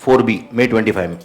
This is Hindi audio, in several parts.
4B May 25 में,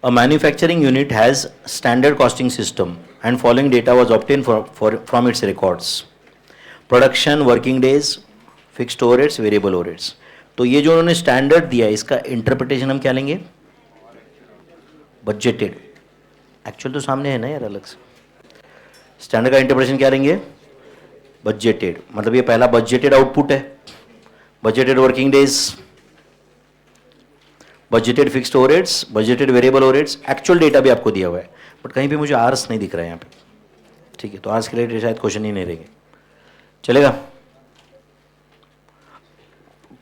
a manufacturing unit has standard costing system and following data was obtained from its records: production, working days, fixed overheads, variable overheads. तो ये जो उन्होंने स्टैंडर्ड दिया है इसका इंटरप्रिटेशन हम क्या लेंगे? बजटेड। एक्चुअल तो सामने है ना यार अलग से। स्टैंडर्ड का इंटरप्रिटेशन क्या लेंगे? बजटेड। मतलब ये पहला बजटेड आउटपुट है, budgeted working days, budgeted fixed overheads, budgeted variable overheads. Actual data भी आपको दिया हुआ है बट कहीं पे मुझे आर्स नहीं दिख रहा है यहाँ पे। ठीक है, तो आज के लिए शायद क्वेश्चन ही नहीं रहेंगे, चलेगा?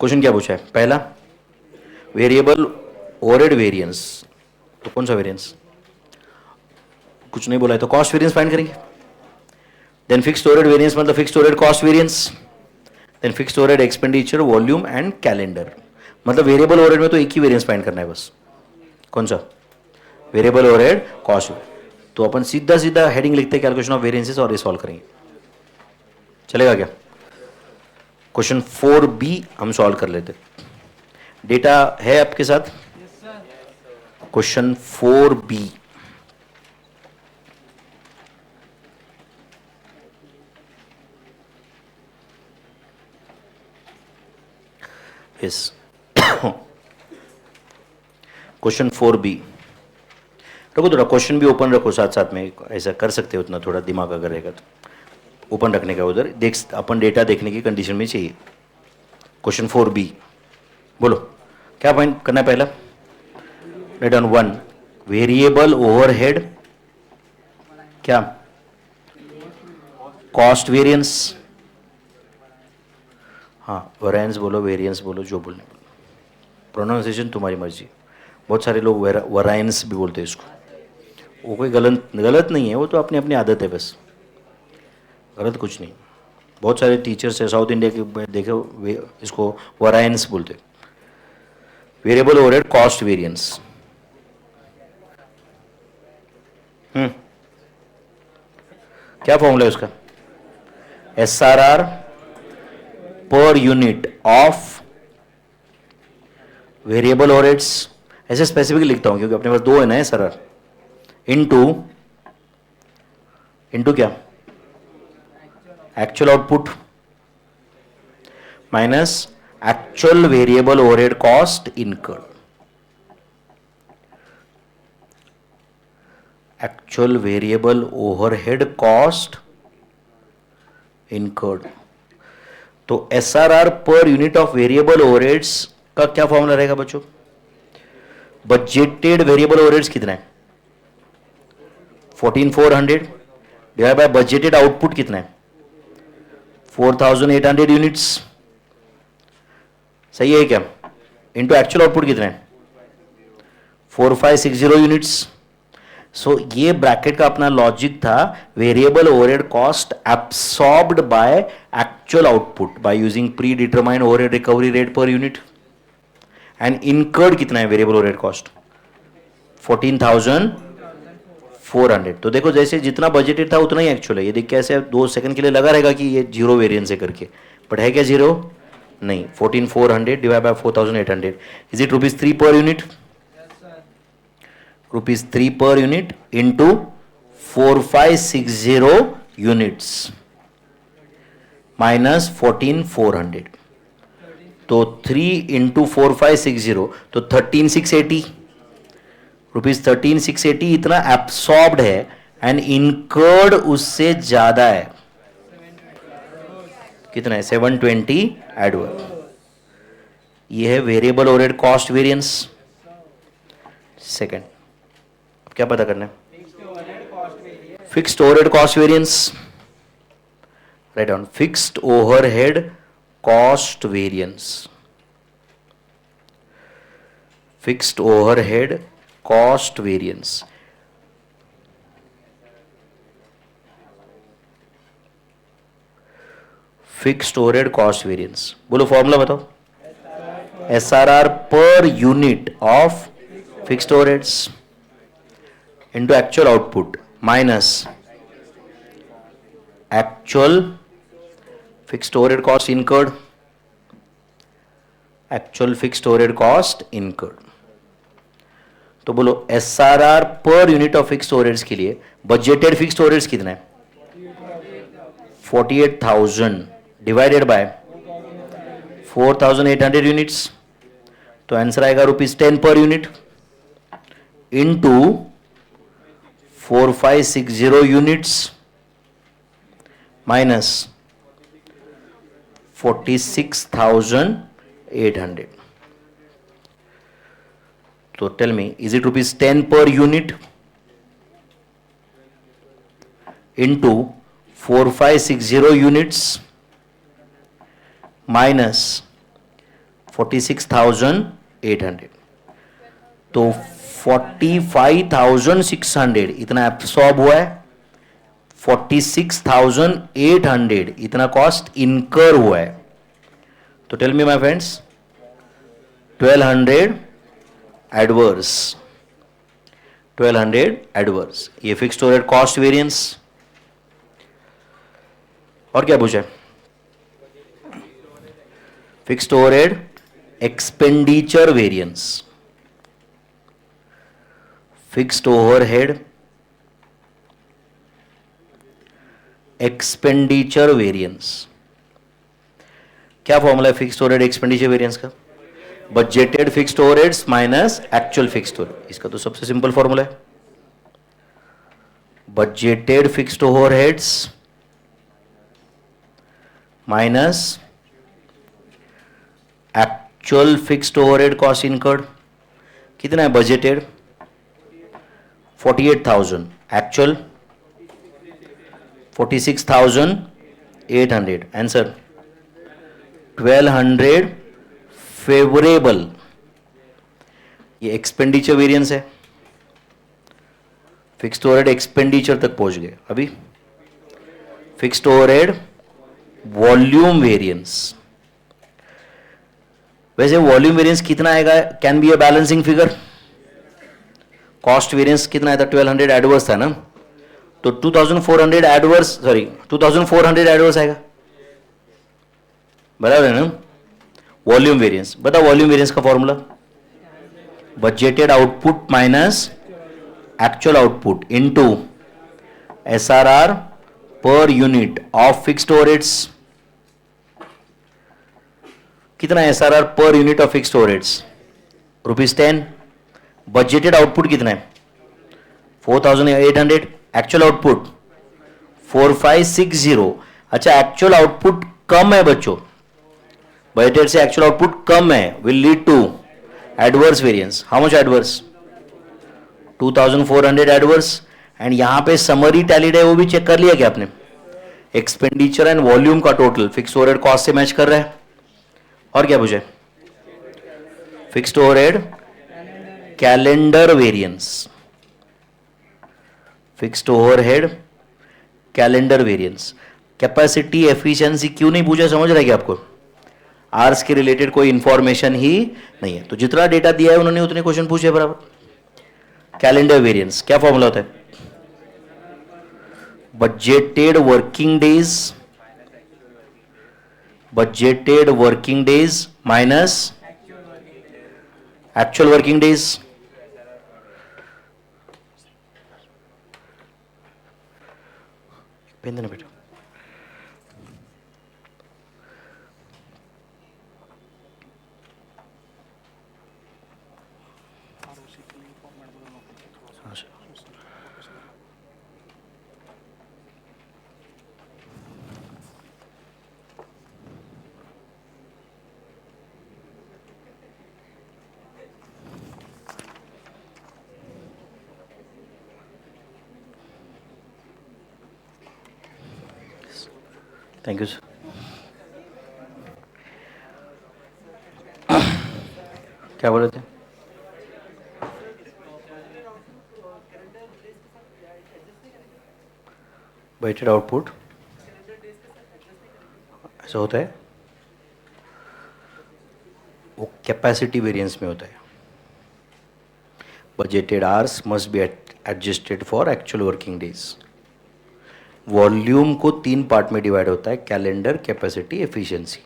क्वेश्चन क्या पूछा है? पहला वेरिएबल ओवरहेड वेरिएंस, तो कौन सा वेरिएंस? कुछ नहीं बोला है तो कॉस्ट वेरिएंस फाइंड करेंगे। देन फिक्स्ड ओवरहेड वेरिएंस मतलब fixed overhead cost variance, then fixed overhead expenditure, volume and calendar. मतलब वेरिएबल ओवरहेड में तो एक ही वेरिएंस फाइंड करना है बस। कौन सा? Variable overhead cost. तो अपन सीधा सीधा हेडिंग लिखते हैं कैलकुलेशन ऑफ वेरिएंसेस और ये सॉल्व करेंगे, चलेगा क्या? क्वेश्चन 4B हम सॉल्व कर लेते। डेटा है आपके साथ? Question 4B, yes. Question 4B, रखो थोड़ा क्वेश्चन भी ओपन रखो साथ साथ में, ऐसा कर सकते हो उतना थोड़ा दिमाग अगर रहेगा तो ओपन रखने का, उधर देख अपन डेटा देखने की कंडीशन में चाहिए। क्वेश्चन 4B बोलो क्या पॉइंट करना है? पहला राइट ऑन 1 वेरिएबल ओवरहेड क्या? Cost variance. हाँ, वेरिएंस बोलो, वेरिएंस बोलो, जो बोलने बोलो, प्रोनाउंसिएशन तुम्हारी मर्जी। बहुत सारे लोग वेराइंस भी बोलते हैं इसको, वो कोई गलत नहीं है, वो तो अपनी अपनी आदत है बस, गलत कुछ नहीं। बहुत सारे टीचर्स है साउथ इंडिया के, देखो इसको वेराइंस बोलते। वेरिएबल ओवरहेड कॉस्ट वेरिएंस, क्या फॉर्मूला है उसका? SRR per unit of variable overheads. ऐसे स्पेसिफिक लिखता हूं क्योंकि अपने पास दो है ना SRR, इनटू क्या? Actual output minus actual variable overhead cost incurred. Actual variable overhead cost incurred. तो SRR per unit of variable overheads का क्या फॉर्मूला रहेगा बच्चों? बजटेड वेरिएबल ओवरहेड्स कितना है? 14400 डिवाइड बाय बजटेड आउटपुट कितना है? 4800 यूनिट्स, सही है क्या? इनटू एक्चुअल आउटपुट कितना है? 4560 यूनिट्स। सो ये ब्रैकेट का अपना लॉजिक था, variable overhead cost absorbed by actual output by using pre determined overhead recovery rate per unit. And incurred कितना है वेरिएबल ओवरहेड कॉस्ट? 14400। तो देखो जैसे जितना बजटेड था उतना ही एक्चुअल है। ये देख कैसे 2 सेकंड के लिए लगा रहेगा कि ये जीरो वेरिएंस है करके, बट है क्या जीरो? नहीं। 14400 divide by 4800 is it ₹3 per unit? ₹3 per unit into 4560 units minus 14400। तो 3 इंटू 4560 तो 13680 रुपीज। 13680 इतना एब्सॉर्ब्ड है एंड इनकर्ड उससे ज्यादा है। कितना है? 720 एडवर्ड। ये है variable overhead cost variance. Second अब क्या पता करना है? Fixed overhead cost variance. Write down fixed overhead cost variance. Fixed overhead cost variance. Fixed overhead cost variance बोलो, फॉर्मूला बताओ। SRR per unit of fixed overheads into actual output minus actual fixed overhead cost incurred actual fixed overhead cost incurred. तो बोलो SRR per unit of fixed overheads के लिए बजटेड फिक्स्ड ओवरहेड्स कितना है? 48,000 डिवाइडेड बाय 4,800 यूनिट्स, तो आंसर आएगा ₹10 per unit into 4560 units minus 46,800। तो tell me, is it ₹10 per unit into 4560 units minus 46,800? तो 45,600 इतना एब्सॉर्ब हुआ है, 46,800 इतना कॉस्ट इनकर हुआ है। तो tell me my friends, 1200 adverse, 1200 adverse, ये फिक्स्ड ओवरहेड कॉस्ट वेरिएंस। और क्या पूछा है? Fixed overhead expenditure variance, fixed overhead expenditure variance. क्या फॉर्मूला है फिक्स्ड ओवरहेड एक्सपेंडिचर वेरिएंस का? Budgeted fixed overheads minus actual fixed overhead. इसका तो सबसे सिंपल फॉर्मूला है, budgeted fixed overheads minus actual fixed overhead cost incurred. कितना है बजटेड? 48,000, एक्चुअल 46,800। Answer 1200 favourable. ये एक्सपेंडिचर वेरिएंस है, फिक्स्ड ओवरहेड एक्सपेंडिचर तक पहुंच गए। अभी फिक्स्ड ओवरहेड वॉल्यूम वेरिएंस। वैसे वॉल्यूम वेरिएंस कितना आएगा? Can be a balancing figure. Cost variance कितना आया था? 1200 एडवर्स था ना, तो 2400 एडवर्स, सॉरी 2400 एडवर्स आएगा, बराबर है ना? वॉल्यूम वेरिएंस, बताओ वॉल्यूम वेरिएंस का formula, budgeted output minus actual output into SRR per unit of fixed overheads. कितना है SRR per unit of fixed overheads? ₹10। Budgeted output कितना है? 4,800। Actual output 4560। अच्छा, एक्चुअल आउटपुट कम है बच्चों, बजटेड से एक्चुअल आउटपुट कम है, will lead to adverse variance. How much adverse? 2400 adverse. And यहां पे समरी टैलीड है, वो भी चेक कर लिया क्या आपने? एक्सपेंडिचर एंड वॉल्यूम का टोटल फिक्स्ड ओवरहेड कॉस्ट से मैच कर रहा है। और क्या पूछे? Fixed overhead calendar variance, fixed overhead calendar variance. Capacity efficiency क्यों नहीं पूछा, समझ रहा है क्या आपको? आर्स के रिलेटेड कोई इंफॉर्मेशन ही नहीं है, तो जितना डेटा दिया है उन्होंने उतने क्वेश्चन पूछे बराबर। कैलेंडर वेरिएंस क्या फॉर्मूला होता है? Budgeted working days, budgeted working days minus actual working days. Pen देना बेटा। Thank you sir. क्या बोल रहे थे? बजटेड आउटपुट ऐसा होता है, वो कैपेसिटी वेरिएंस में होता है। Budgeted hours must be adjusted for actual working days. Volume को 3 पार्ट में डिवाइड होता है, कैलेंडर, कैपेसिटी, एफिशिएंसी।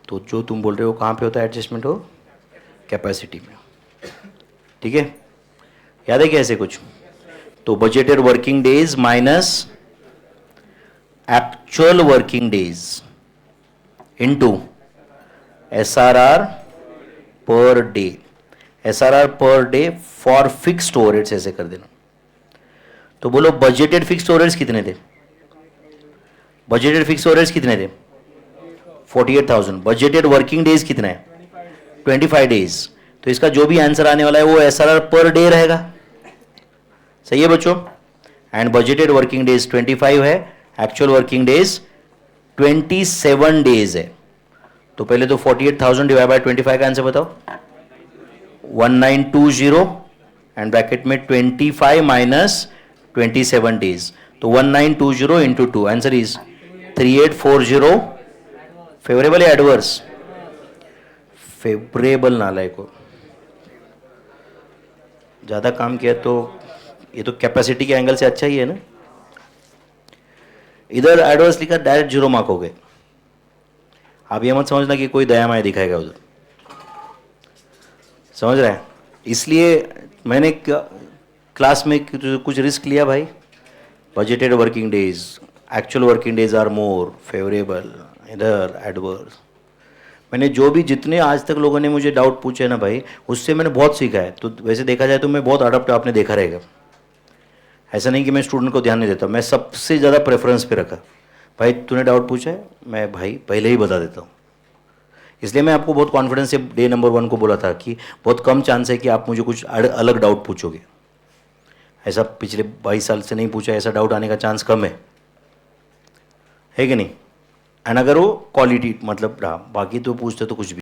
तो जो तुम बोल रहे हो कहाँ पे होता है एडजस्टमेंट हो? कैपेसिटी में। ठीक है, याद है क्या ऐसे कुछ? तो budgeted working days minus actual working days into SRR per day. SRR per day for fixed overheads ऐसे कर देना। तो बोलो बजटेड फिक्स्ड ओवरहेड्स कितने थे? बजटेड फिक्स्ड ओवरहेड्स कितने थे? 48,000। बजटेड वर्किंग डेज कितने हैं? 25 डेज। तो इसका जो भी आंसर आने वाला है वो SRR पर डे रहेगा। सही है बच्चों? एंड बजटेड वर्किंग डेज 25 है, एक्चुअल वर्किंग डेज 27 डेज है। तो पहले तो 48,000 डिवाइड बाय 25 का आंसर बताओ। 1920 एंड ब्रैकेट में 25 माइनस 27 डेज। तो 1920 इंटू 2, आंसर इज 3840। फेवरेबल या एडवर्स? फेवरेबल नालायक को ज्यादा काम किया तो ये तो कैपेसिटी के एंगल से अच्छा ही है ना। इधर एडवर्स लिखा, डायरेक्ट 0 मार्क हो गए। आप ये मत समझना कि कोई दया माया दिखाएगा उधर, समझ रहे हैं? इसलिए मैंने क्लास में कुछ रिस्क लिया भाई। Budgeted working days, actual working days are more favourable, इधर एडवर्स। मैंने जो भी जितने आज तक लोगों ने मुझे डाउट पूछे ना भाई, उससे मैंने बहुत सीखा है। तो वैसे देखा जाए तो मैं बहुत अडप्ट, आपने देखा रहेगा। ऐसा नहीं कि मैं स्टूडेंट को ध्यान नहीं देता, मैं सबसे ज़्यादा प्रेफरेंस पे रखा। भाई तूने डाउट पूछा है, मैं भाई पहले ही बता देता हूँ। इसलिए मैं आपको बहुत कॉन्फिडेंस से डे नंबर 1 को बोला था कि बहुत कम चांस है कि आप मुझे कुछ अलग डाउट पूछोगे। ऐसा पिछले 22 साल से नहीं पूछा, ऐसा डाउट आने का चांस कम है कि नहीं? एंड अगर वो क्वालिटी मतलब रहा, बाकी तो पूछते तो कुछ भी।